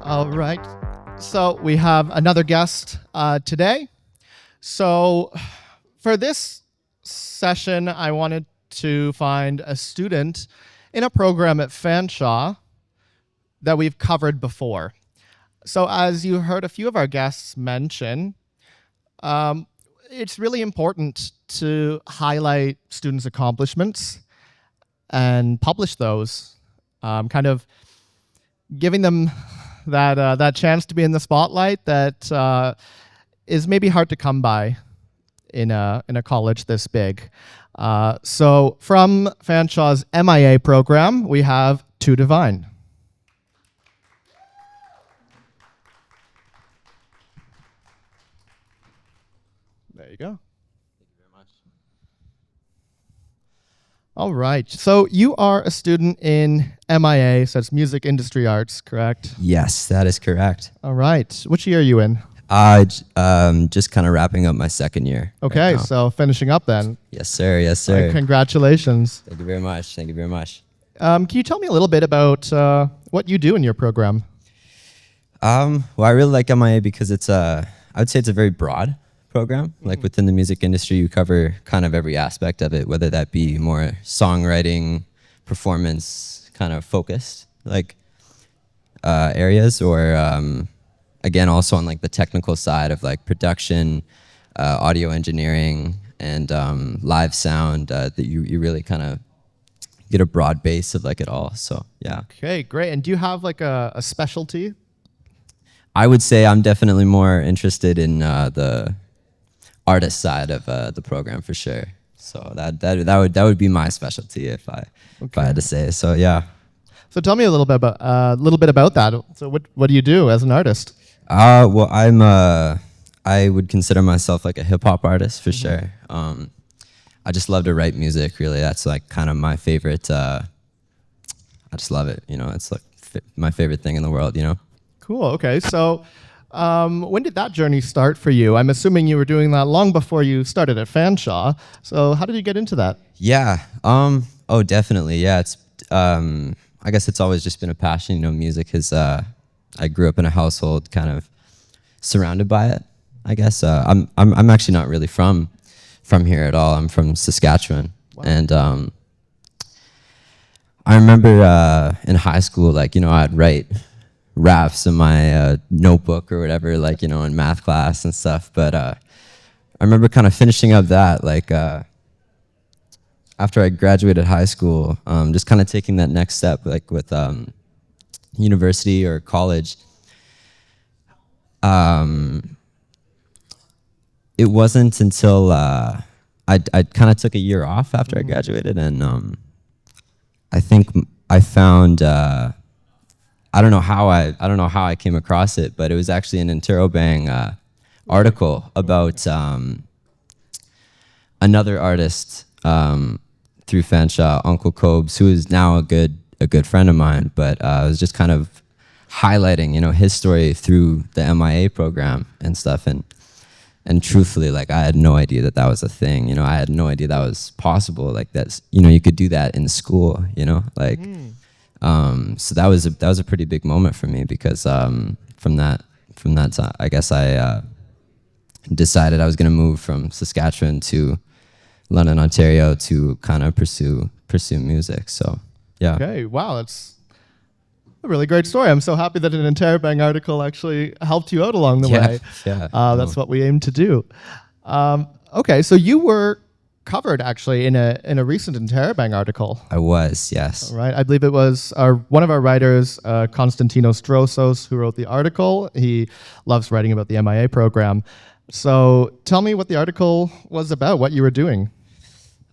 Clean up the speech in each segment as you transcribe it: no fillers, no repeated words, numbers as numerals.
All right. So we have another guest today. So for this session, I wanted to find a student in a program at Fanshawe that we've covered before. So as you heard a few of our guests mention, it's really important to highlight students' accomplishments and publish those, kind of giving them that chance to be in the spotlight that is maybe hard to come by in a college this big. So from Fanshawe's MIA program, we have To Divine. There you go. Thank you very much. All right. So you are a student in MIA, so it's Music Industry Arts, correct? Yes, that is correct. All right. Which year are you in? Just kind of wrapping up my second year. Okay, right now. so finishing up then. Yes, sir. Yes, sir. Congratulations. Thank you very much. Thank you very much. Can you tell me a little bit about what you do in your program? Well, I really like MIA because I would say it's a very broad program. Mm-hmm. Like within the music industry, you cover kind of every aspect of it, whether that be more songwriting, performance, kind of focused like areas, or again, also on like the technical side of like production, audio engineering, and live sound. That you really kind of get a broad base of like it all. So yeah. Okay, great. And do you have like a specialty? I would say I'm definitely more interested in the artist side of the program for sure. So that would be my specialty if I had to say. So yeah. So tell me a little bit about that. So what do you do as an artist? Well, I would consider myself like a hip hop artist for sure. I just love to write music. Really, that's like kind of my favorite. I just love it. You know, it's like my favorite thing in the world. You know. Cool. Okay. So when did that journey start for you? I'm assuming you were doing that long before you started at Fanshawe. So how did you get into that? Yeah. Oh, definitely. Yeah. It's. I guess it's always just been a passion. You know, music is. I grew up in a household kind of surrounded by it. I guess I'm actually not really from here at all. I'm from Saskatchewan. Wow. And I remember in high school, like, you know, I'd write raps in my notebook or whatever, like, you know, in math class and stuff. But I remember kind of finishing up that, like, after I graduated high school, just kind of taking that next step, like with university or college. It wasn't until I kind of took a year off after I graduated, and I think I found I don't know how I came across it, but it was actually an Interrobang article about another artist through Fanshawe, Uncle Cobes, who is now a good friend of mine, but I was just kind of highlighting, you know, his story through the MIA program and stuff, and truthfully, like, I had no idea that was a thing, you know. I had no idea that was possible, like, that's, you know, you could do that in school, you know, like. So that was a pretty big moment for me, because from that time, I guess I decided I was going to move from Saskatchewan to London, Ontario, to kind of pursue music. So yeah. Okay. Wow, that's a really great story. I'm so happy that an Interrobang article actually helped you out along the way. Yeah. That's what we aim to do. Okay, so you were covered actually in a recent Interrobang article. I was, yes. All right. I believe it was one of our writers, Constantinos Drosos, who wrote the article. He loves writing about the MIA program. So tell me what the article was about, what you were doing.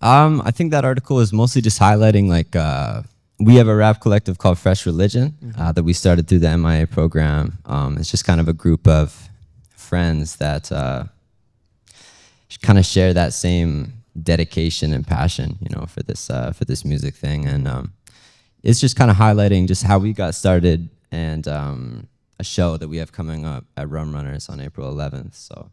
I think that article was mostly just highlighting, like, we have a rap collective called Fresh Religion that we started through the MIA program. It's just kind of a group of friends that kind of share that same dedication and passion, you know, for this music thing, and it's just kind of highlighting just how we got started, and a show that we have coming up at Rum Runners on April 11th. So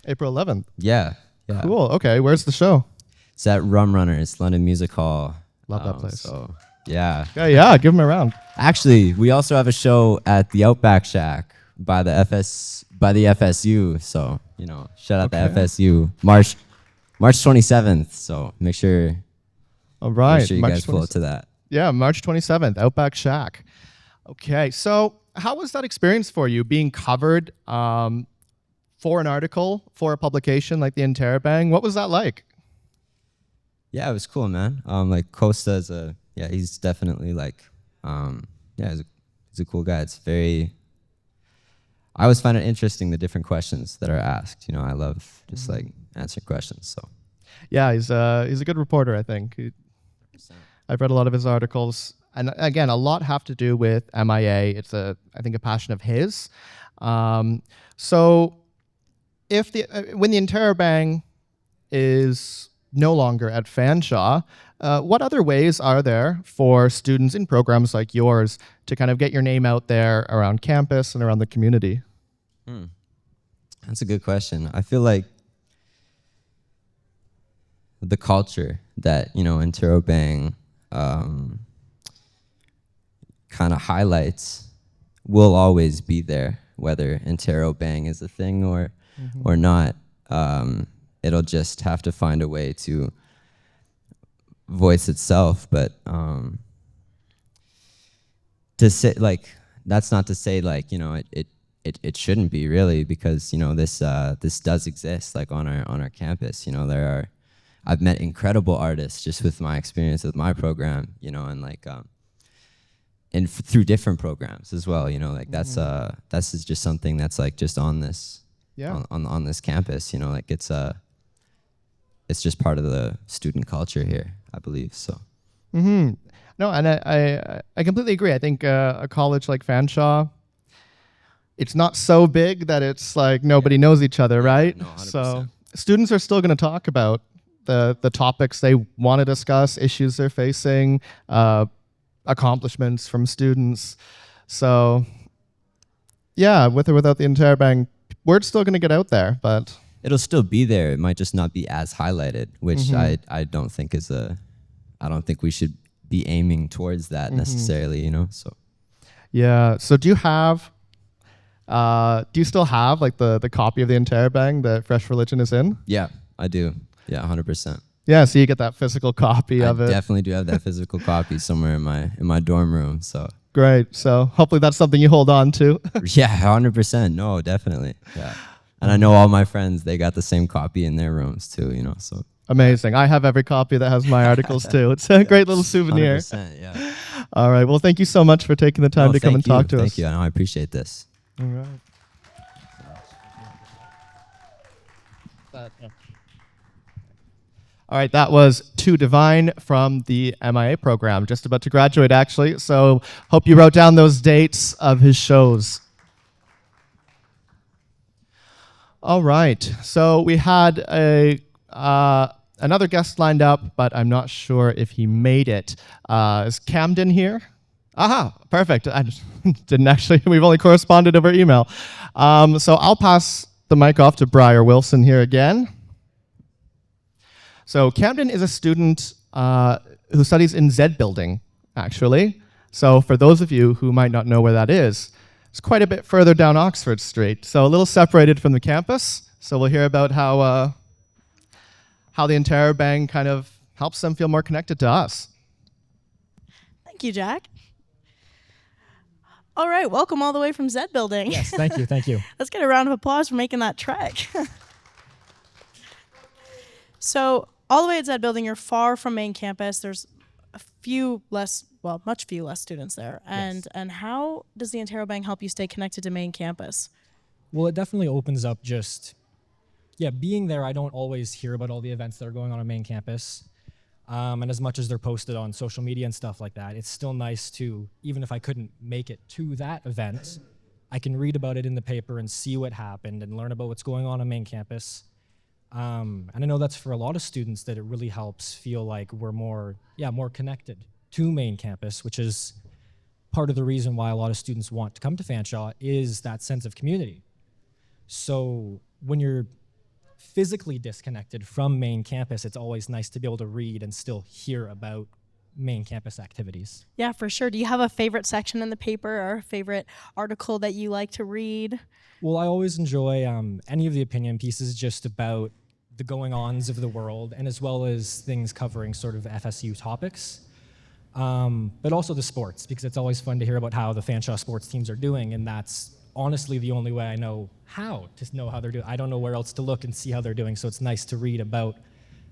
April 11th. Yeah. Cool. Okay, where's the show? It's at Rum Runners, London Music Hall. Love that place. So Yeah. Yeah, give him a round. Actually, we also have a show at the Outback Shack by the FSU. So, shout out to Okay. FSU. March 27th. So All make right, sure you guys pull up to that. Yeah, March 27th, Outback Shack. Okay, so how was that experience for you, being covered for an article, for a publication like the Interrobang? What was that like? Yeah, it was cool, man. Like Costa is he's definitely like, he's a cool guy. It's very, I always find it interesting, the different questions that are asked. I love just like answering questions. So Yeah, he's a good reporter, I think. I've read a lot of his articles, and again, a lot have to do with MIA. It's I think, a passion of his. So, if when the Interrobang is no longer at Fanshawe, what other ways are there for students in programs like yours to kind of get your name out there around campus and around the community? That's a good question. I feel like the culture that Interrobang kind of highlights will always be there, whether Interrobang is a thing or not. It'll just have to find a way to voice itself. But to say, like, that's not to say, like, it shouldn't be, really, because this does exist, like, on our campus. I've met incredible artists just with my experience with my program, and like and through different programs as well. Like that's is just something that's like just on this on this campus. Like it's just part of the student culture here, I believe. So. No, and I completely agree. I think a college like Fanshawe, it's not so big that it's like nobody knows each other, right? No, 100%. So students are still going to talk about the topics they want to discuss, issues they're facing, accomplishments from students. So yeah, with or without the Interrobang, word's still going to get out there, but It'll still be there. It might just not be as highlighted, which I don't think I don't think we should be aiming towards that necessarily, So. yeah. So do you still have like the copy of the Interrobang that Fresh Religion is in? Yeah, I do. Yeah, 100%. Yeah, so you get that physical copy of it. I definitely do have that physical copy somewhere in my dorm room. So. Great. So hopefully that's something you hold on to. Yeah, 100%. No, definitely. Yeah. And I know all my friends, they got the same copy in their rooms too, So. Amazing. I have every copy that has my articles too. It's a great little souvenir. 100%, yeah. All right. Well, thank you so much for taking the time to come and talk to us. Thank you. I know, I appreciate this. All right. All right, that was To Divine from the MIA program, just about to graduate, actually. So hope you wrote down those dates of his shows. All right, so we had another guest lined up, but I'm not sure if he made it. Is Camden here? Aha, perfect. I just didn't actually, we've only corresponded over email. So I'll pass the mic off to Briar Wilson here again. So Camden is a student who studies in Z building, actually. So for those of you who might not know where that is, it's quite a bit further down Oxford Street. So a little separated from the campus. So we'll hear about how the Interrobang kind of helps them feel more connected to us. Thank you, Jack. All right, welcome all the way from Z building. Yes, thank you, thank you. Let's get a round of applause for making that trek. So all the way at Z building, you're far from main campus. There's much few less students there. And how does the Interrobang help you stay connected to main campus? Well, it definitely opens up being there. I don't always hear about all the events that are going on main campus. And as much as they're posted on social media and stuff like that, it's still nice to, even if I couldn't make it to that event, I can read about it in the paper and see what happened and learn about what's going on main campus. And I know that's for a lot of students that it really helps feel like we're more connected to main campus, which is part of the reason why a lot of students want to come to Fanshawe, is that sense of community. So when you're physically disconnected from main campus, it's always nice to be able to read and still hear about main campus activities. Yeah, for sure. Do you have a favorite section in the paper or a favorite article that you like to read? Well, I always enjoy any of the opinion pieces just about the going-ons of the world, and as well as things covering sort of FSU topics. But also the sports, because it's always fun to hear about how the Fanshawe sports teams are doing, and that's honestly the only way I know how they're doing. I don't know where else to look and see how they're doing, so it's nice to read about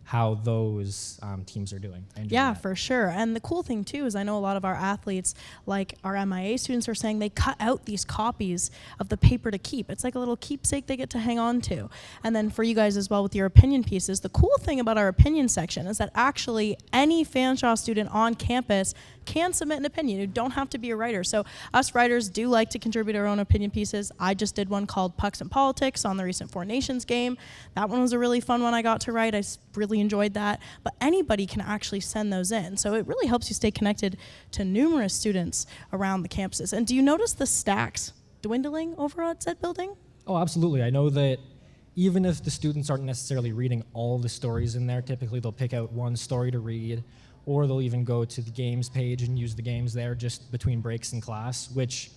how those teams are doing. I enjoy Yeah, that. for sure. And the cool thing too is I know a lot of our athletes, like our MIA students, are saying they cut out these copies of the paper to keep. It's like a little keepsake they get to hang on to. And then for you guys as well with your opinion pieces, the cool thing about our opinion section is that actually any Fanshawe student on campus can submit an opinion. You don't have to be a writer. So us writers do like to contribute our own opinion pieces. I just did one called Pucks and Politics on the recent Four Nations game. That one was a really fun one I got to write. I really enjoyed that. But anybody can actually send those in. So it really helps you stay connected to numerous students around the campuses. And do you notice the stacks dwindling over at Zed Building? Oh, absolutely. I know that even if the students aren't necessarily reading all the stories in there, typically they'll pick out one story to read, or they'll even go to the games page and use the games there just between breaks in class, which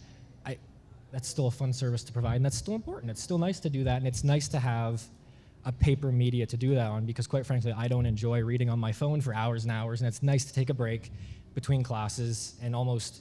that's still a fun service to provide, and that's still important. It's still nice to do that, and it's nice to have a paper media to do that on, because quite frankly, I don't enjoy reading on my phone for hours and hours, and it's nice to take a break between classes, and almost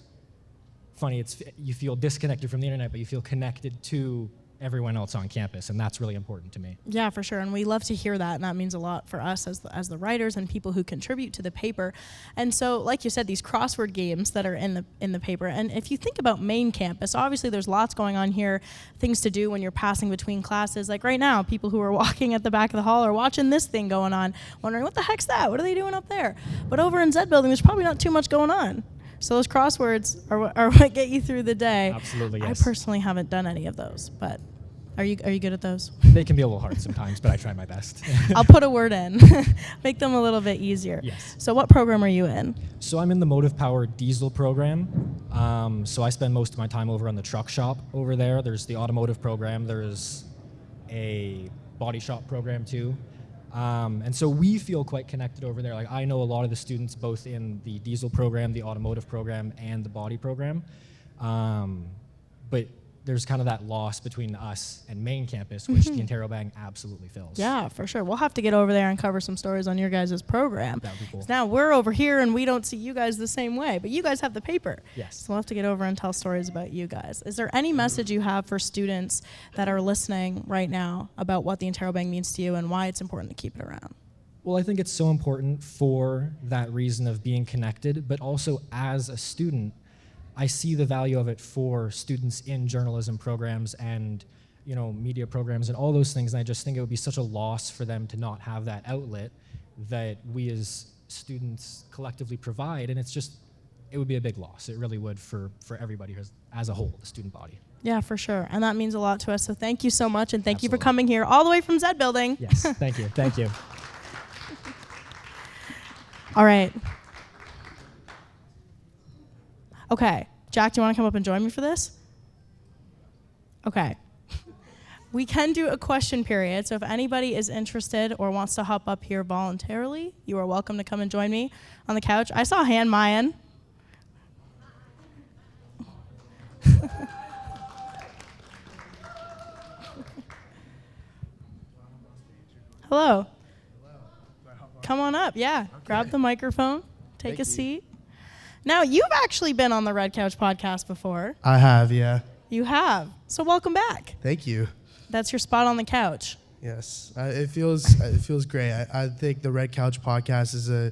funny, you feel disconnected from the internet, but you feel connected to everyone else on campus, and that's really important to me. Yeah, for sure, and we love to hear that, and that means a lot for us as the writers and people who contribute to the paper. And so, like you said, these crossword games that are in the paper, and if you think about main campus, obviously there's lots going on here, things to do when you're passing between classes. Like right now, people who are walking at the back of the hall are watching this thing going on, wondering what the heck's that? What are they doing up there? But over in Zed Building, there's probably not too much going on. So those crosswords are what get you through the day. Absolutely, yes. I personally haven't done any of those, but are you good at those? They can be a little hard sometimes, but I try my best. I'll put a word in, make them a little bit easier. Yes. So what program are you in? So I'm in the motive power diesel program. So I spend most of my time over on the truck shop over there. There's the automotive program. There's a body shop program too. And so we feel quite connected over there. Like I know a lot of the students both in the diesel program, the automotive program, and the body program. But there's kind of that loss between us and main campus, which the Interrobang absolutely fills. Yeah, for sure. We'll have to get over there and cover some stories on your guys' program. That would be cool. 'Cause now we're over here and we don't see you guys the same way, but you guys have the paper. Yes. So we'll have to get over and tell stories about you guys. Is there any message you have for students that are listening right now about what the Interrobang means to you and why it's important to keep it around? Well, I think it's so important for that reason of being connected, but also as a student, I see the value of it for students in journalism programs and, media programs and all those things. And I just think it would be such a loss for them to not have that outlet that we as students collectively provide. And it would be a big loss. It really would for everybody as a whole, the student body. Yeah, for sure. And that means a lot to us. So thank you so much. And thank you for Absolutely. coming here all the way from Zed Building. Yes, thank you. Thank you. All right. Okay. Jack, do you want to come up and join me for this? Okay. We can do a question period. So if anybody is interested or wants to hop up here voluntarily, you are welcome to come and join me on the couch. I saw a hand, Mayan. Hello. Come on up. Yeah. Grab the microphone. Take a seat. Now, you've actually been on the Red Couch podcast before. I have, yeah. You have. So welcome back. Thank you. That's your spot on the couch. Yes, it feels great. I think the Red Couch podcast is a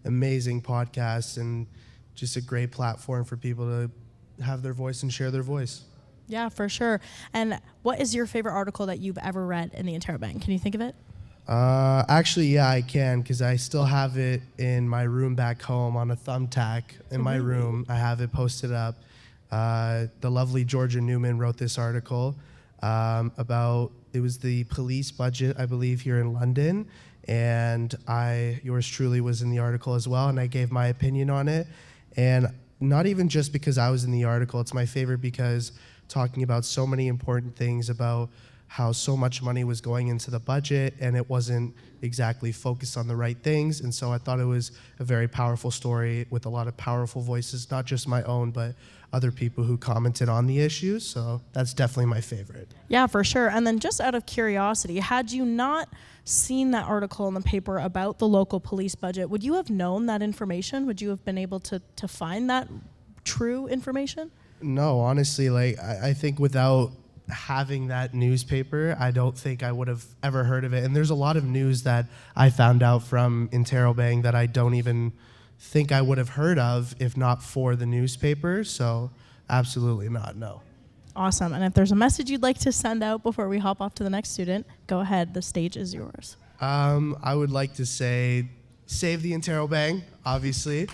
amazing podcast and just a great platform for people to have their voice and share their voice. Yeah, for sure. And what is your favorite article that you've ever read in the Interrobang? Can you think of it? Actually, yeah, I can, because I still have it in my room back home on a thumbtack in my room. I have it posted up. The lovely Georgia Newman wrote this article about, it was the police budget, I believe, here in London. And yours truly was in the article as well, and I gave my opinion on it. And not even just because I was in the article, it's my favorite because talking about so many important things about how so much money was going into the budget and it wasn't exactly focused on the right things. And so I thought it was a very powerful story with a lot of powerful voices, not just my own, but other people who commented on the issues. So that's definitely my favorite. Yeah, for sure. And then just out of curiosity, had you not seen that article in the paper about the local police budget, would you have known that information? Would you have been able to find that true information? No, honestly, like I think without having that newspaper, I don't think I would have ever heard of it. And there's a lot of news that I found out from Interrobang that I don't even think I would have heard of if not for the newspaper. So absolutely not, no. Awesome. And if there's a message you'd like to send out before we hop off to the next student, go ahead. The stage is yours. I would like to say, save the Interrobang, obviously.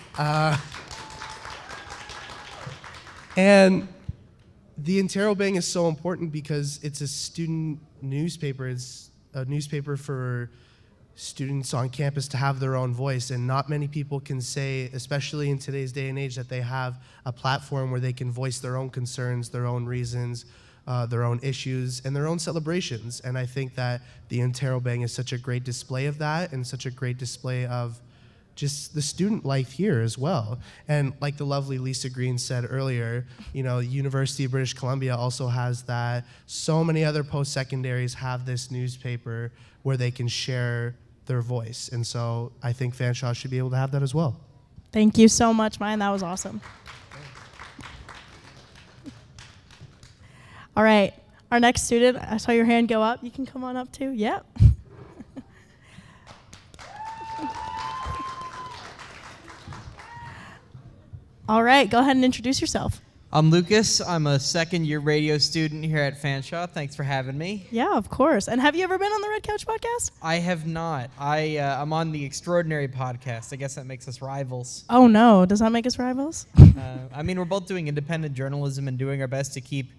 And the Interrobang is so important because it's a student newspaper. It's a newspaper for students on campus to have their own voice, and not many people can say, especially in today's day and age, that they have a platform where they can voice their own concerns, their own reasons, their own issues, and their own celebrations. And I think that the Interrobang is such a great display of that, and such a great display of just the student life here as well. And like the lovely Lisa Green said earlier, you know, University of British Columbia also has that. So many other post-secondaries have this newspaper where they can share their voice. And so I think Fanshawe should be able to have that as well. Thank you so much, Mine. That was awesome. All right. Our next student, I saw your hand go up. You can come on up too. Yep. All right, go ahead and introduce yourself. I'm Lucas. I'm a second-year radio student here at Fanshawe. Thanks for having me. Yeah, of course. And have you ever been on the Red Couch podcast? I have not. I'm on the Extraordinary podcast. I guess that makes us rivals. Oh, no. Does that make us rivals? I mean, we're both doing independent journalism and doing our best to keep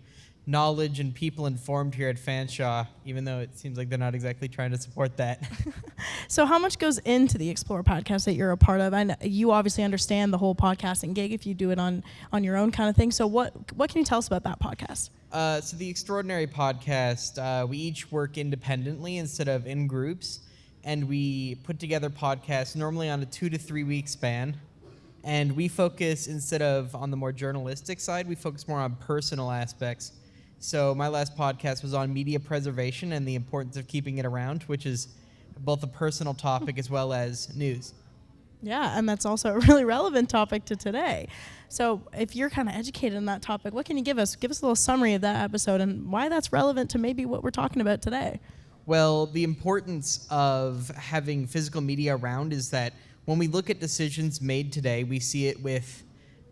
knowledge and people informed here at Fanshawe, even though it seems like they're not exactly trying to support that. So how much goes into the Explore podcast that you're a part of? I know you obviously understand the whole podcasting gig if you do it on your own kind of thing. So what can you tell us about that podcast? So the Extraordinary podcast, we each work independently instead of in groups, and we put together podcasts normally on a 2 to 3 week span. And we focus, instead of on the more journalistic side, we focus more on personal aspects. So my last podcast was on media preservation and the importance of keeping it around, which is both a personal topic as well as news. Yeah, and that's also a really relevant topic to today. So if you're kind of educated in that topic, what can you give us? Give us a little summary of that episode and why that's relevant to maybe what we're talking about today. Well, the importance of having physical media around is that when we look at decisions made today, we see it with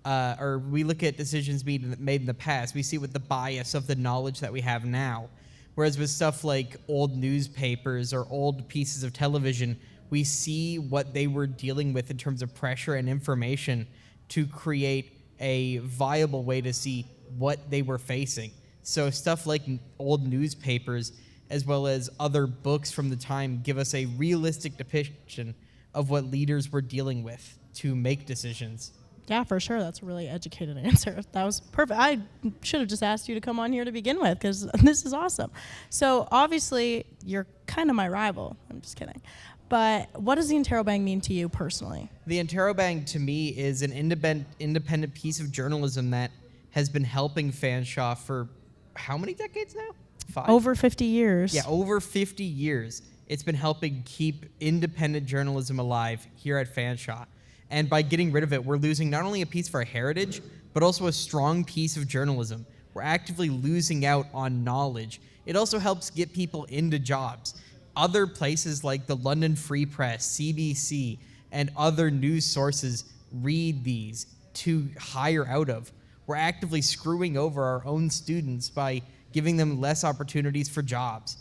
or we look at decisions made in the past, we see with the bias of the knowledge that we have now. Whereas with stuff like old newspapers or old pieces of television, we see what they were dealing with in terms of pressure and information to create a viable way to see what they were facing. So stuff like old newspapers, as well as other books from the time, give us a realistic depiction of what leaders were dealing with to make decisions. Yeah, for sure. That's a really educated answer. That was perfect. I should have just asked you to come on here to begin with because this is awesome. So obviously, you're kind of my rival. I'm just kidding. But what does the Interrobang mean to you personally? The Interrobang to me is an independent piece of journalism that has been helping Fanshawe for how many decades now? 5? Over 50 years. Yeah, over 50 years. It's been helping keep independent journalism alive here at Fanshawe. And by getting rid of it, we're losing not only a piece of our heritage, but also a strong piece of journalism. We're actively losing out on knowledge. It also helps get people into jobs. Other places like the London Free Press, CBC, and other news sources read these to hire out of. We're actively screwing over our own students by giving them less opportunities for jobs.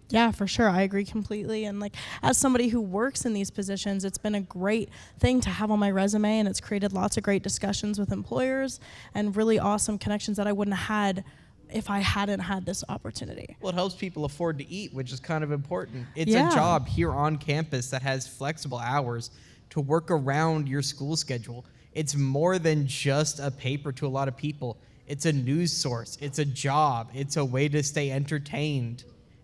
Yeah, for sure. I agree completely. And like as somebody who works in these positions, it's been a great thing to have on my resume, and it's created lots of great discussions with employers and really awesome connections that I wouldn't have had if I hadn't had this opportunity. Well, it helps people afford to eat, which is kind of important. It's Yeah. a job here on campus that has flexible hours to work around your school schedule. It's more than just a paper to a lot of people. It's a news source. It's a job. It's a way to stay entertained.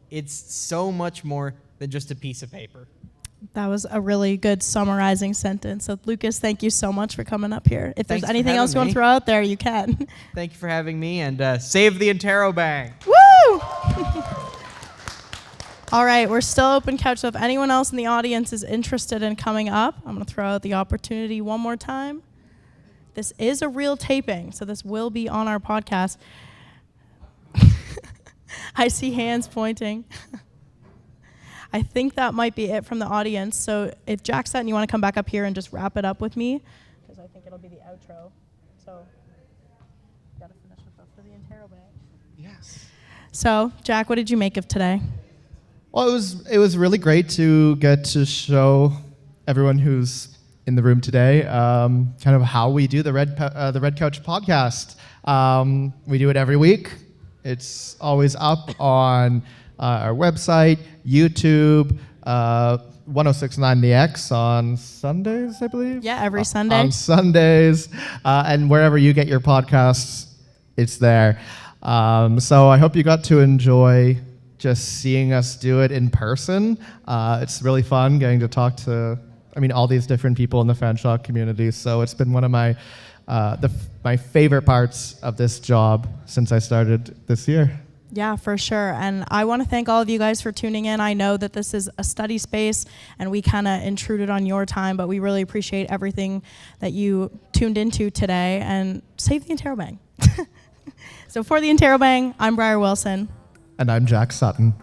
It's so much more than just a piece of paper. That was a really good summarizing sentence. So, Lucas, thank you so much for coming up here. If Thanks there's for anything else you having want to me. throw out there, you can. Thank you for having me, and save the Interrobang. Woo! All right, we're still open couch, so if anyone else in the audience is interested in coming up, I'm going to throw out the opportunity one more time. This is a real taping, so this will be on our podcast. I see hands pointing. I think that might be it from the audience. So if Jack Sutton, you want to come back up here and just wrap it up with me, because I think it'll be the outro. So got to finish with for the Interrobang. Yes. So Jack, what did you make of today? Well, it was really great to get to show everyone who's in the room today kind of how we do the Red Couch podcast. We do it every week. It's always up on our website, YouTube, 1069 The X on Sundays, I believe. Yeah, every Sunday. On Sundays, and wherever you get your podcasts, it's there. So I hope you got to enjoy just seeing us do it in person. It's really fun getting to talk to, all these different people in the Fanshawe community. So it's been one of my my favorite parts of this job since I started this year. Yeah, for sure. And I want to thank all of you guys for tuning in. I know that this is a study space and we kind of intruded on your time, but we really appreciate everything that you tuned into today, and save the Interrobang. So for the Interrobang, I'm Briar Wilson. And I'm Jack Sutton.